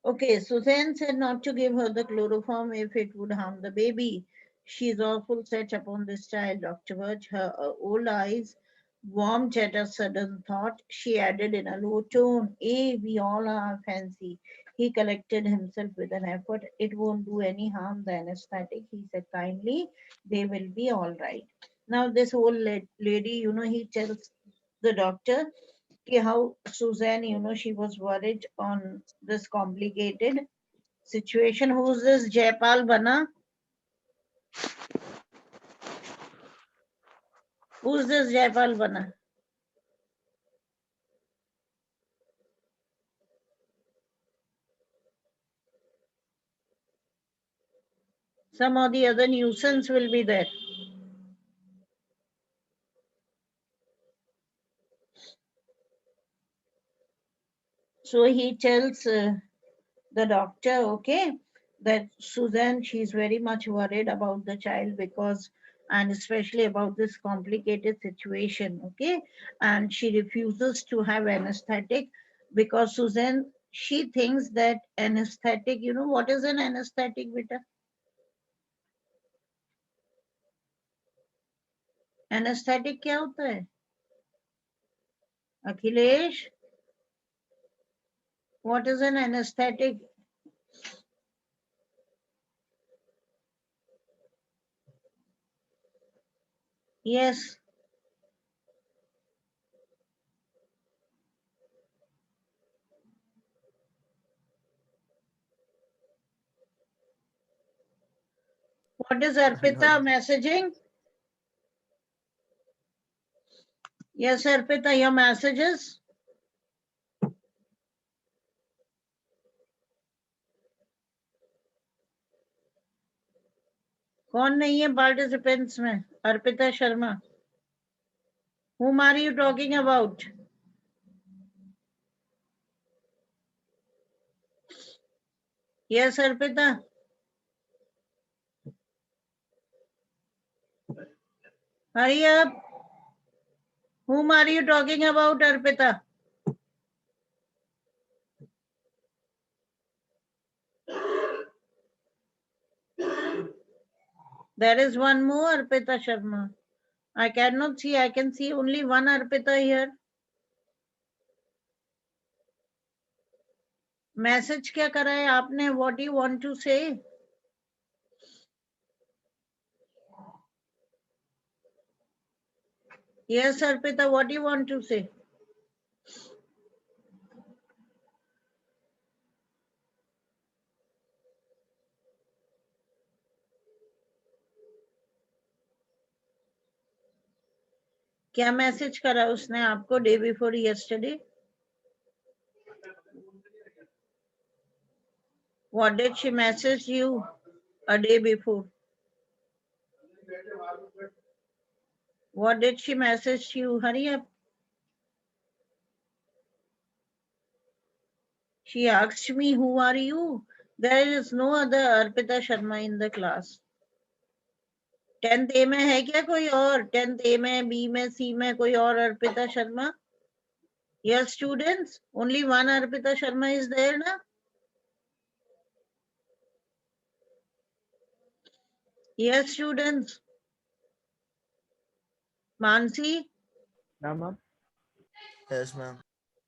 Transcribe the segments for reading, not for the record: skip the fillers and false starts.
Okay, Suzanne said not to give her the chloroform if it would harm the baby. She's awful set upon this child, Dr. Birch. Her old eyes warmed at a sudden thought. She added in a low tone, we all are fancy. He collected himself with an effort. It won't do any harm, the anesthetic, he said kindly. They will be all right. Now, this old lady, he tells the doctor how Suzanne, she was worried on this complicated situation. Who's this Jaipal Bana? Who's this Jaipal Bana? Some of the other nuisance will be there. So he tells the doctor, okay, that Suzanne, she's very much worried about the child because, and especially about this complicated situation, okay, and she refuses to have anesthetic because Suzanne, she thinks that anesthetic, what is an anesthetic, beta? Anesthetic क्या होता है? Akhilesh, what is an anesthetic? Yes. What is Arpita No. messaging? Yes, Arpita, your messages. कौन नहीं है participants में? Arpita Sharma. Whom are you talking about? Yes, Arpita. Hurry up. Whom are you talking about, Arpita? There is one more Arpita Sharma. I cannot see. I can see only one Arpita here. Message क्या करा है आपने? What do you want to say? Yes, Arpita, what do you want to say? क्या message करा उसने आपको day before yesterday? What did she message you a day before? What did she message you? Hurry up. She asked me, who are you? There is no other Arpita Sharma in the class. 10th A में है क्या कोई और? 10th A में, B में, C में कोई और Arpita Sharma? Yes, students. Only one Arpita Sharma is there, na? Yes, students. Mansi, ma'am. Yes, ma'am.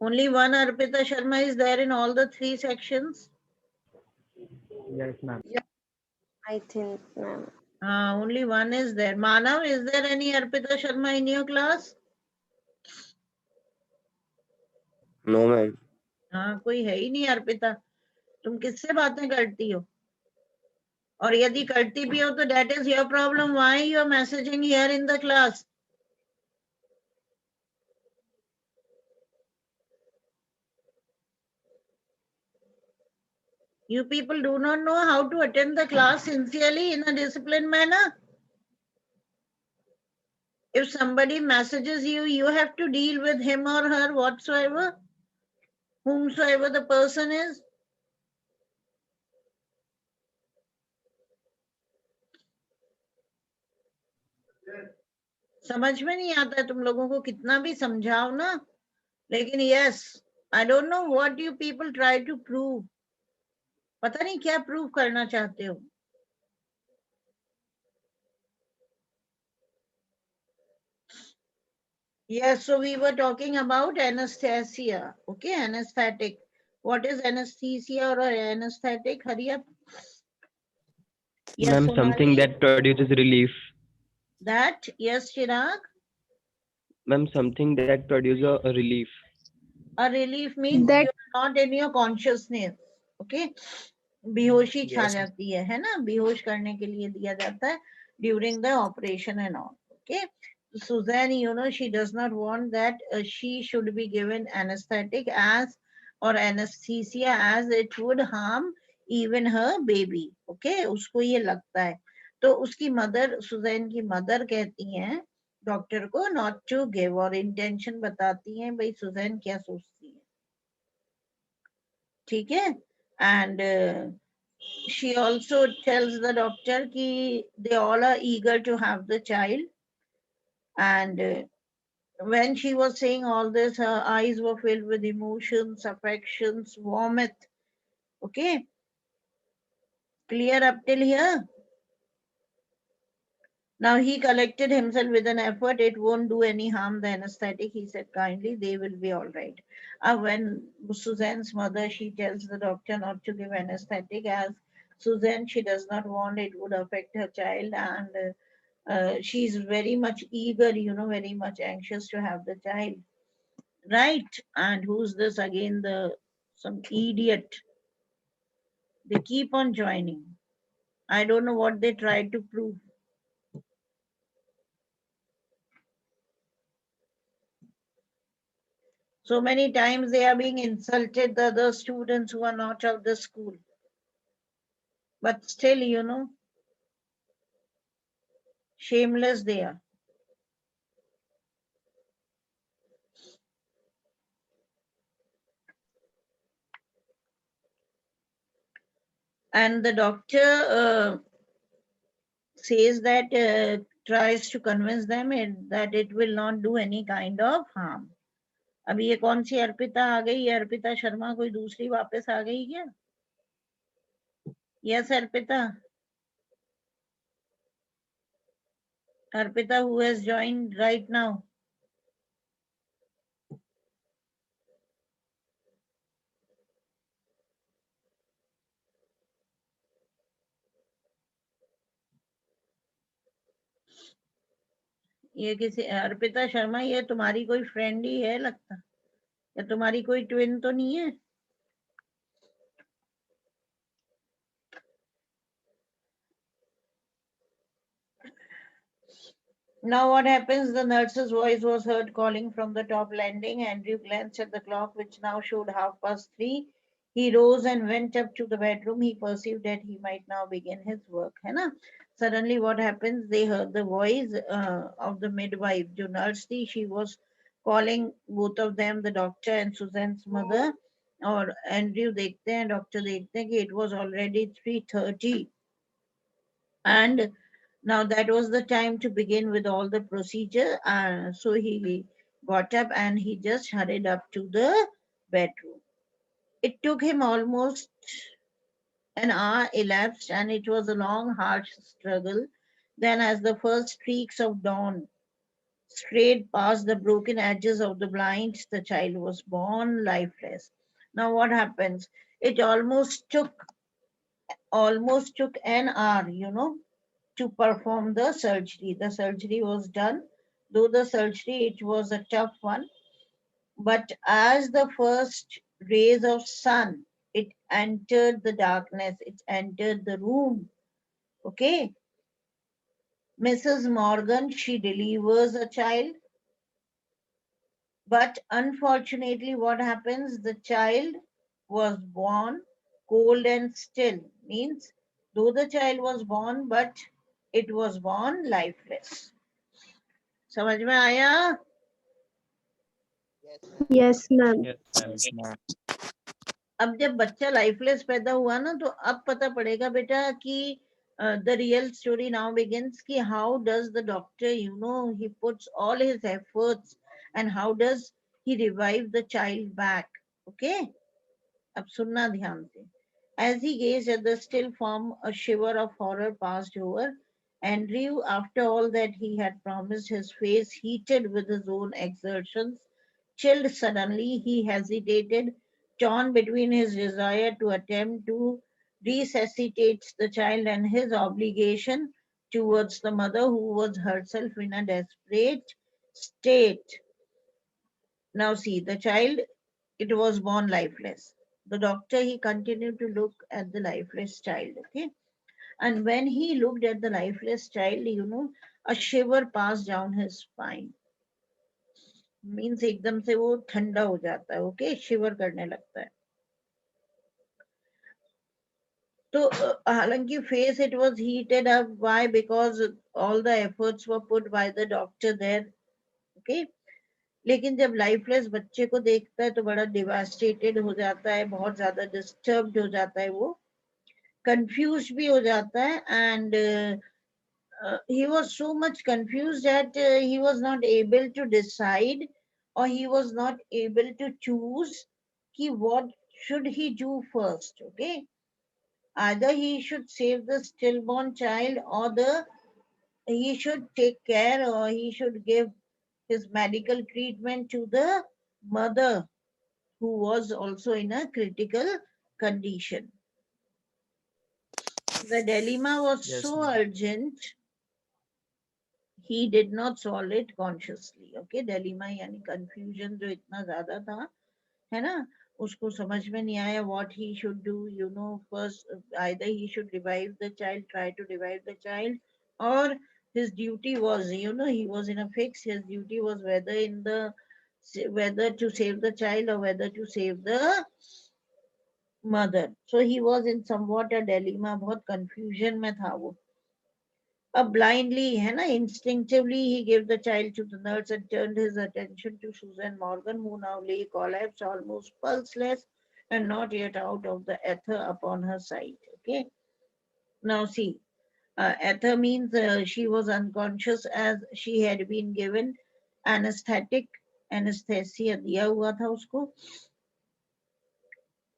only one Arpita Sharma is there in all the 3 sections. Yes, ma'am. I think, ma'am. Only one is there. Manav, is there any Arpita Sharma in your class? No, ma'am. हाँ, कोई है ही नहीं अर्पिता. तुम किससे बातें करती हो? और यदि करती भी हो तो that is your problem. Why you are messaging here in the class? You people do not know how to attend the class sincerely in a disciplined manner. If somebody messages you, you have to deal with him or her whatsoever, whomsoever the person is. समझ में नहीं आता है तुम लोगों को कितना भी समझाओ ना. लेकिन yes, I don't know what you people try to prove. पता नहीं क्या प्रूव करना चाहते हो. Yes, so we were talking about anesthesia. Okay, anesthetic. What is anesthesia or anesthetic? Hurry up. Yes, Ma'am, something Sonali. that produces relief. That, yes, Chirag. Ma'am, something that produces a relief. A relief means That you're not in your consciousness. Okay. बेहोशी छा Yes, ma'am. जाती है ना, बेहोश करने के लिए दिया जाता है during the operation and all. Okay. Suzanne, you know, she does not want that she should be given anesthetic as or anesthesia as it would harm even her baby. Okay, उसको ये लगता है. तो उसकी मदर, सुजैन की mother कहती हैं doctor को नॉट टू गिव, और इंटेंशन बताती हैं भाई सुजैन क्या सोचती है. ठीक है. And she also tells the doctor ki they all are eager to have the child, and when she was saying all this, her eyes were filled with emotions, affections, warmth. Okay, clear up till here? Now he collected himself with an effort. It won't do any harm, the anesthetic, he said kindly. They will be all right. When Suzanne's mother, she tells the doctor not to give anesthetic as Suzanne, she does not want it would affect her child, and she's very much eager, you know, very much anxious to have the child. Right? And who's this again? Some idiot. They keep on joining. I don't know what they tried to prove. So many times they are being insulted, the other students who are not of the school. But still, you know, shameless they are. And the doctor says that, tries to convince them that it will not do any kind of harm. अभी ये कौन सी अर्पिता आ गई? अर्पिता शर्मा कोई दूसरी वापस आ गई क्या? Yes Arpita. Arpita who has joined right now. ये किसी अर्पिता शर्मा, ये तुम्हारी कोई फ्रेंड ही है लगता, या तुम्हारी कोई ट्विन तो नहीं है? Now what happens? The nurse's voice was heard calling from the top landing. Andrew glanced at the clock, which now showed 3:30. He rose and went up to the bedroom. He perceived that he might now begin his work. है ना? Suddenly what happens? They heard the voice of the midwife. जो nurse थी, she was calling both of them, the doctor and Suzanne's mother. और Andrew देखते हैं, doctor देखते हैं कि it was already 3:30. And now that was the time to begin with all the procedure. So he got up and he just hurried up to the bedroom. It took him almost an hour elapsed, and it was a long, harsh struggle. Then, as the first streaks of dawn strayed past the broken edges of the blinds, the child was born lifeless. Now, what happens? It almost took an hour, you know, to perform the surgery. The surgery was done, though the surgery it was a tough one. But as the first rays of sun, it entered the darkness, it entered the room. Okay. Mrs. Morgan, she delivers a child. But unfortunately, what happens? The child was born cold and still. Means, though the child was born, but it was born lifeless. समझ में आया? yes, ma'am. Yes, ma'am. Yes, ma'am. अब जब बच्चा lifeless पैदा हुआ ना, तो अब पता पड़ेगा बेटा कि the real story now begins कि how does the doctor, you know, he puts all his efforts and how does he revive the child back. Okay, अब सुनना ध्यान से. As he gazed at the still form, a shiver of horror passed over Andrew. After all that he had promised, his face heated with his own exertions. Chilled suddenly, he hesitated, torn between his desire to attempt to resuscitate the child and his obligation towards the mother who was herself in a desperate state. Now, see, the child, it was born lifeless. The doctor, he continued to look at the lifeless child, okay? And when he looked at the lifeless child, a shiver passed down his spine. Means एकदम से वो ठंडा हो जाता है, okay, शिवर करने लगता है. तो हालांकि face it was heated up, why? Because all the efforts were put by the doctor there, okay. लेकिन जब लाइफलेस बच्चे को देखता है तो बड़ा डिवास्टेटेड हो जाता है, बहुत ज्यादा डिस्टर्ब्ड हो जाता है, वो कंफ्यूज भी हो जाता है. And he was so much confused that he was not able to decide, or he was not able to choose ki what should he do first, okay. Either he should save the stillborn child, or he should take care, or he should give his medical treatment to the mother who was also in a critical condition. The dilemma was Yes, so ma'am. urgent, he did not solve it consciously, okay. dilemma यानी confusion जो इतना ज्यादा था, है ना, उसको समझ में नहीं आया what he should do, first either he should revive the child, try to revive the child, or his duty was, he was in a fix. His duty was whether to save the child or whether to save the mother. So he was in somewhat a dilemma, बहुत confusion में था वो. Blindly, है ना, instinctively, he gave the child to the nurse and turned his attention to Susan Morgan, who now lay collapsed, almost pulseless, and not yet out of the ether upon her side. Okay. Now see, ether means she was unconscious, as she had been given anesthesia दिया हुआ था उसको.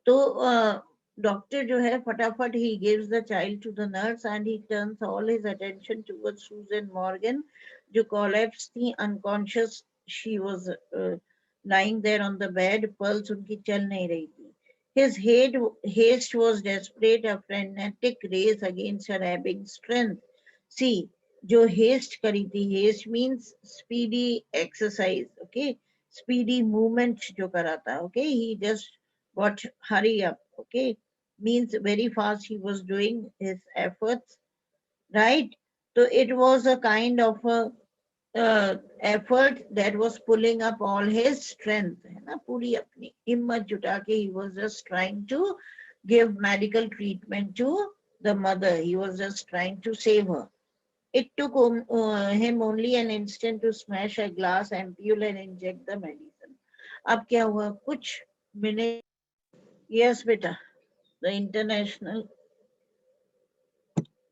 तो doctor जो है फटाफट he gives the child to the nurse and he turns all his attention towards Susan Morgan, जो collapsed थी, unconscious. She was lying there on the bed, pulse उनकी चल नहीं रही थी. His haste was desperate, a frenetic race against her ebbing strength. See, जो haste करी थी, haste means speedy exercise, okay, speedy movement जो करा था, okay, he just got hurry up, okay, means very fast he was doing his efforts, right? So it was a kind of a effort that was pulling up all his strength, है ना, पूरी अपनी हिम्मत जुटा के he was just trying to give medical treatment to the mother. He was just trying to save her. It took him only an instant to smash a glass ampule and inject the medicine. अब क्या हुआ, कुछ minute. Yes, beta. The international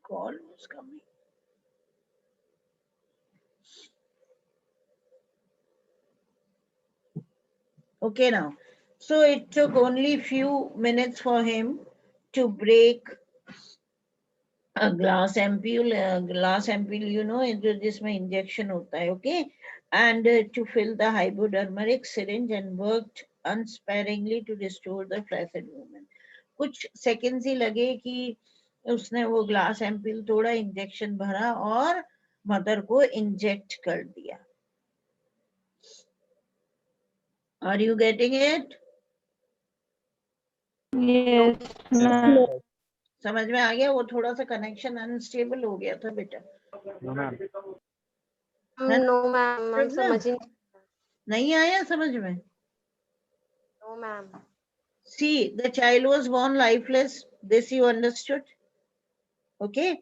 call was coming. Okay, now. So it took only few minutes for him to break a glass ampule. Glass ampule, जिसमें injection होता है, okay? And to fill the hypodermic syringe, and worked unsparingly to restore the flaccid movement. कुछ seconds ही लगे कि उसने वो glass एम्पिल तोड़ा, injection भरा और मदर को इंजेक्ट कर दिया. Are you getting it? Yes, ma'am. समझ में आ गया? वो थोड़ा सा कनेक्शन अनस्टेबल हो गया था बेटा. No, ma'am. No, ma'am. I'm समझना? समझ नहीं आया समझ में? No, ma'am. See, the child was born lifeless. This you understood? Okay.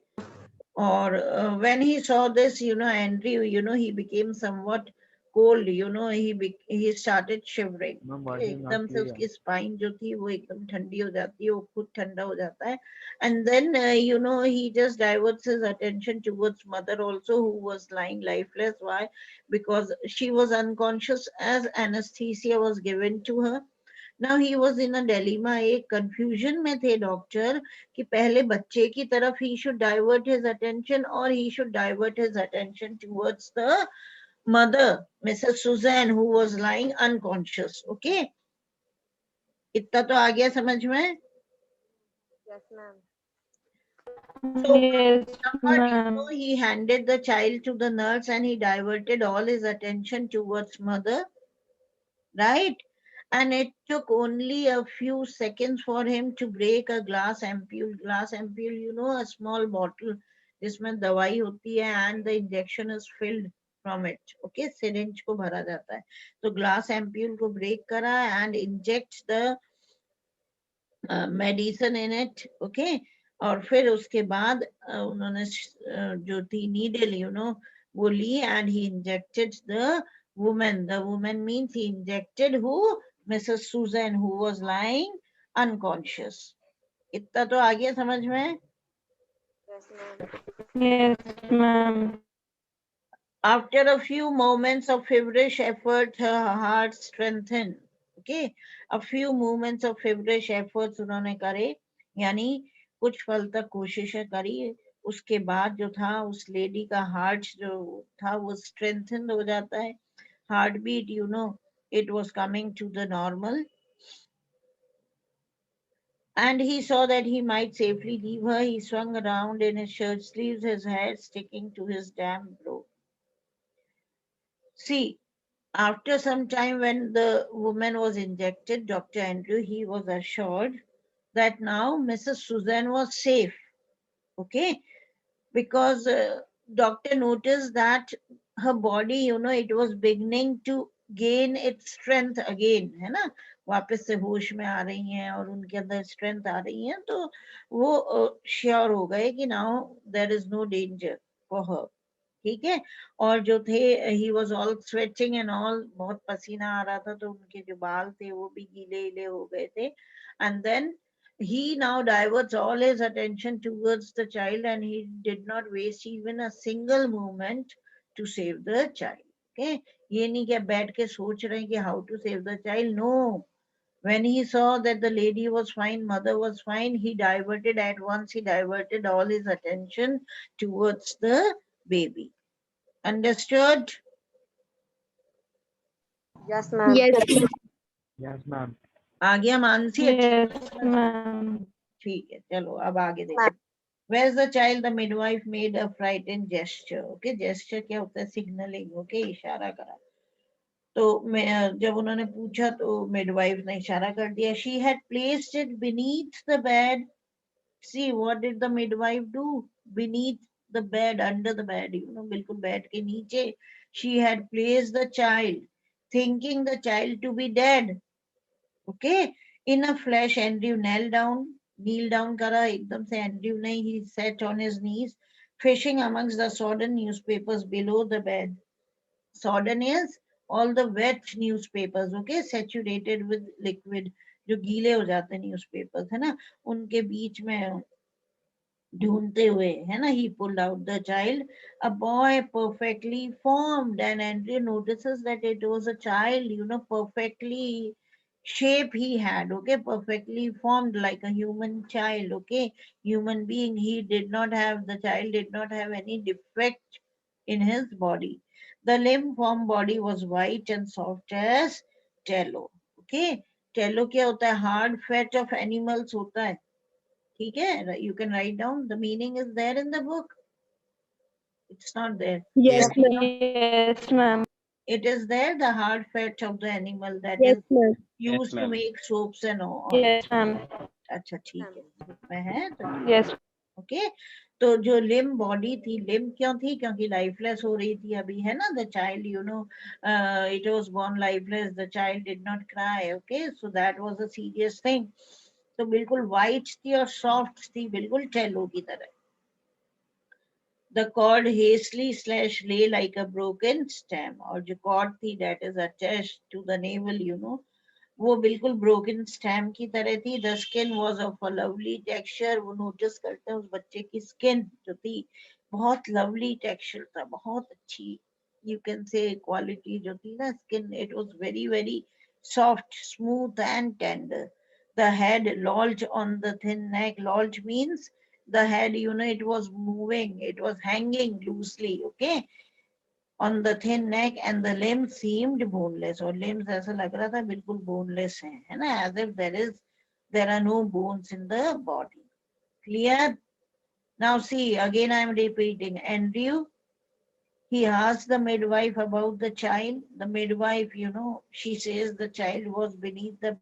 Or when he saw this, Andrew, he became somewhat cold, he started shivering. Ma'am, voice is एकदम not से clear. उसकी spine जो थी वो एकदम ठंडी हो जाती है, वो खुद ठंडा हो जाता है. And then, he just diverts his attention towards mother also, who was lying lifeless. Why? Because she was unconscious as anesthesia was given to her. Now he was in a dilemma, एक confusion में थे doctor कि पहले बच्चे की तरफ he should divert his attention or he should divert his attention towards the mother, Mrs. Suzanne, who was lying unconscious. Okay, इतना तो आ गया समझ में? Yes, ma'am. So Yes, but ma'am. he handed the child to the nurse and he diverted all his attention towards mother, right? And it took only a few seconds for him to break a glass ampule. Glass ampule, you know, a small bottle जिसमें दवाई होती है and the injection is filled from it. Okay, syringe को भरा जाता है. तो glass ampule को break करा and inject the medicine in it. Okay, और फिर उसके बाद उन्होंने जो थी needle, you know, वो ली and he injected the woman. The woman means he injected who? Mrs. Susan, who was lying unconscious. इतना तो आ गया समझ में? Yes, ma'am. Yes, ma'am. After a few moments of feverish effort, her heart strengthened. Okay, a few moments of feverish efforts उन्होंने करे, यानी कुछ पल तक कोशिशें करी. उसके बाद जो था उस लेडी का हार्ट जो था वो strengthened हो जाता है. Heartbeat, you know, it was coming to the normal. And he saw that he might safely leave her. He swung around in his shirt sleeves, his hair sticking to his damp robe. See, after some time when the woman was injected, Dr. Andrew, he was assured that now Mrs. Susan was safe. Okay, because doctor noticed that her body, you know, it was beginning to gain its strength again, है ना, वापस से होश में आ रही हैं और उनके अंदर स्ट्रेंथ आ रही है, तो वो श्योर हो गए कि now there is no danger for her. ठीक है, और जो थे he was all sweating and all, बहुत पसीना आ रहा था तो उनके जो बाल थे वो भी गीले गीले हो गए थे. And then he now diverts all his attention towards the child and he did not waste even a single moment to save the child. Okay, ये नहीं कि बैठ के सोच रहे हैं कि how to save the child. No, when he saw that the lady was fine, mother was fine, he diverted at once, he diverted all his attention towards the baby. Understood? Yes, ma'am. Yes, ma'am. आ गया Mansi? Yes, अच्छा, ma'am. ठीक है, चलो अब आगे देखो. Where's the child? The midwife made a frightened gesture. Okay, gesture क्या होता है? Signaling. Okay, इशारा करा. तो जब उन्होंने पूछा तो midwife ने इशारा कर दिया. She had placed it beneath the bed. See, what did the midwife do? Beneath the bed, under the bed, you know, बिल्कुल बेड के नीचे. She had placed the child, thinking the child to be dead. Okay, in a flash, Andrew kneel down करा एकदम से. Andrew ने, he sat on his knees, fishing amongst the sodden newspapers below the bed. Sodden is all the wet newspapers, okay, saturated with liquid, जो गीले हो जाते newspapers है ना, उनके बीच में ढूंढते हुए, है ना, he pulled out the child, a boy perfectly formed, and Andrew notices that it was a child, you know, perfectly shape he had, okay, perfectly formed like a human child, okay, human being. The child did not have any defect in his body. The limb form body was white and soft as tallow. Okay, tallow क्या होता है? Hard fat of animals होता है. ठीक है, you can write down. The meaning is there in the book. It's not there. Yes, Yes, ma'am. It is there, the hard fat of the animal that is used to make soaps and all. Yes, ma'am. अच्छा ठीक है, book में है तो Yes. Okay. तो जो लिम body थी, लिम क्यों थी? क्योंकि लाइफलेस हो रही थी अभी, है ना. The child, you know, it was born lifeless. The child did not cry. Okay, so that was a serious thing. तो बिल्कुल वाइट थी और सॉफ्ट थी, बिल्कुल टेलो की तरह. The cord hastily slashed lay like a broken stem. और जो cord थी that is attached to the navel, you know, वो बिल्कुल broken stem की तरह थी. The skin was of a lovely texture. वो notice करते हैं उस बच्चे की skin जो थी, बहुत lovely texture था, बहुत अच्छी, you can say quality जो थी ना skin, it was very very soft, smooth, and tender. The head lolled on the thin neck. Lolled means the head, it was moving, it was hanging loosely, okay, on the thin neck, and the limbs seemed boneless. और limbs ऐसा लग रहा था बिल्कुल boneless है ना, as if there are no bones in the body. Clear? Now see, again I am repeating. Andrew, he asked the midwife about the child. The midwife, she says the child was beneath the